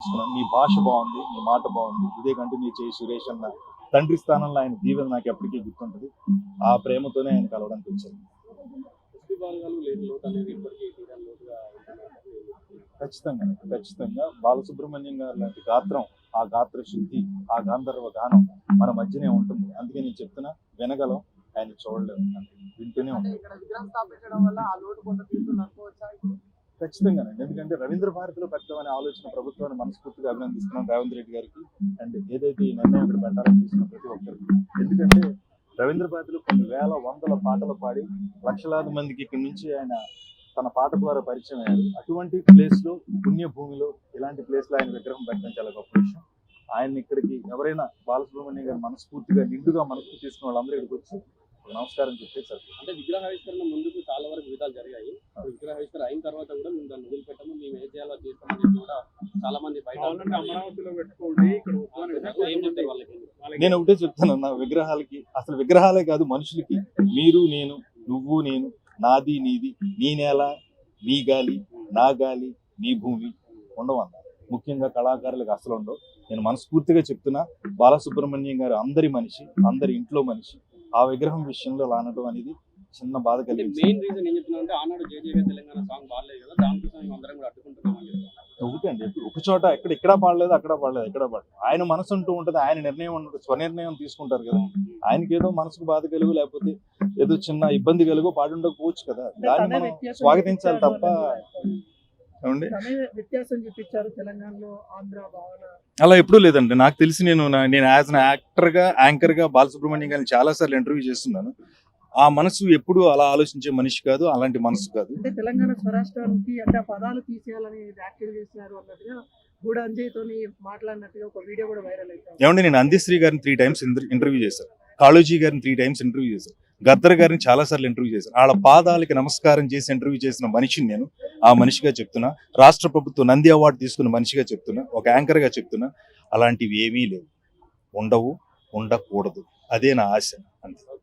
నీ భాష బాగుంది, నీ మాట బాగుంది, ఇదే కంటిన్యూ చేయి సురేష్ అన్న తండ్రి స్థానంలో ఆయన దీవెన నాకు ఎప్పటికీ గుర్తుంటుంది. ఆ ప్రేమతోనే ఆయన కలవడానికి వచ్చాను. ఖచ్చితంగా ఖచ్చితంగా బాలసుబ్రహ్మణ్యం గారు లాంటి గాత్రం, ఆ గాత్ర శుద్ధి, ఆ గాంధర్వ గానం మన మధ్యనే ఉంటుంది. అందుకే నేను చెప్తున్నా, వినగలం, ఆయన చూడలేము, వింటూనే ఉంటాం. ఖచ్చితంగానండి. ఎందుకంటే రవీంద్ర భారతిలో పెట్టాలనే ఆలోచన ప్రభుత్వాన్ని మనస్ఫూర్తిగా అభినందిస్తున్నాం రేవంత్ రెడ్డి గారికి. అండ్ ఏదైతే ఈ నిర్ణయం ఇక్కడ పెట్టాలని తీసుకున్న ప్రతి ఒక్కరికి. ఎందుకంటే రవీంద్ర భారతిలో కొన్ని వేల వందల పాటలు పాడి లక్షలాది మందికి ఇక్కడి నుంచి ఆయన తన పాట ద్వారా పరిచయం అయ్యారు. అటువంటి ప్లేస్ లో, పుణ్యభూమిలో ఇలాంటి ప్లేస్ లో ఆయన విగ్రహం పెట్టడం చాలా గొప్ప విషయం. ఆయన ఇక్కడికి ఎవరైనా బాలసుబ్రహ్మణ్యం గారు మనస్ఫూర్తిగా నిండుగా మనసు తీసుకున్న వాళ్ళందరూ ఇక్కడికి వచ్చి నమస్కారం చెప్తే సార్. అంటే విగ్రహావిష్కరణ ముందుకు చాలా వరకు విధాలు జరిగాయి. విగ్రహావిష్కరణ అయిన తర్వాత కూడా మేము దాన్ని వదిలిపెట్టము, మేము ఏం చేయాలో చేస్తామని చెప్పి కూడా చాలా మంది బయట అమరావతిలో పెట్టుకోండి. ఏం చెప్తారు వాళ్ళకి? నేను ఒకటే చెప్తాను, నా విగ్రహాలకి, అసలు విగ్రహాలే కాదు మనుషులకి, మీరు నేను, నువ్వు నేను, నాది నీది, నీ నేల నీ గాలి, నా గాలి నీ భూమి ఉండవన్న. ముఖ్యంగా కళాకారులకు అసలు ఉండవు. నేను మనస్ఫూర్తిగా చెప్తున్నా, బాలసుబ్రహ్మణ్యం గారు అందరి మనిషి, అందరి ఇంట్లో మనిషి. ఆ విగ్రహం విషయంలో లానడం అనేది చిన్న బాధ కలిగింది. మెయిన్ రీజన్ ఏం చెప్తున్నా అంటే ఆనాడు జేజేగా తెలంగాణ సాంగ్ బాగాలేదు కదా, దానికోసం మేము అందరం కూడా అడ్డుకుంటున్నామని. ఒకటే అండి, ఒక చోట ఇక్కడ పాడలేదు, అక్కడ పాడలేదు, ఎక్కడ పాడలేదు. ఆయన మనసు అంటూ ఉంటుంది, ఆయన నిర్ణయం ఉంటుంది, స్వనిర్ణయం తీసుకుంటారు కదా. ఆయనకి ఏదో మనసుకు బాధ కలుగు, లేకపోతే ఏదో చిన్న ఇబ్బంది కలుగు పాడి ఉండకపోవచ్చు కదా. దాన్ని మనం స్వాగతించాలి తప్ప. అలా ఎప్పుడూ లేదండి. నాకు తెలిసి నేను యాజ్ అన్ యాంకర్ గా బాలసుబ్రహ్మణ్యం గారిని చాలా సార్లు ఇంటర్వ్యూ చేస్తున్నాను. ఆ మనసు ఎప్పుడు అలా ఆలోచించే మనిషి కాదు, అలాంటి మనసు కాదు. తెలంగాణ స్వరాష్ట్రానికి అంటే పదాలు తీసేయాలని వ్యాఖ్యలు చేస్తున్నారు అన్నట్టుగా కూడా అంజయ్యతోని మాట్లాడినట్టుగా ఒక వీడియో కూడా వైరల్ అవుతుంది. ఏమంటే నేను అందిశ్రీ గారిని 3 times ఇంటర్వ్యూ చేశాను, కాళోజీ గారిని 3 times ఇంటర్వ్యూ చేశాను, గద్దర్ గారిని చాలా సార్లు ఇంటర్వ్యూ చేశాను. వాళ్ళ పాదాలకి నమస్కారం చేసి ఇంటర్వ్యూ చేసిన మనిషిని నేను. ఆ మనిషిగా చెప్తున్నా, రాష్ట్ర ప్రభుత్వం నంది అవార్డు తీసుకున్న మనిషిగా చెప్తున్నా, ఒక యాంకర్ గా చెప్తున్నా, అలాంటివి ఏమీ లేవు, ఉండవు, ఉండకూడదు. అదే నా ఆశ అంతే.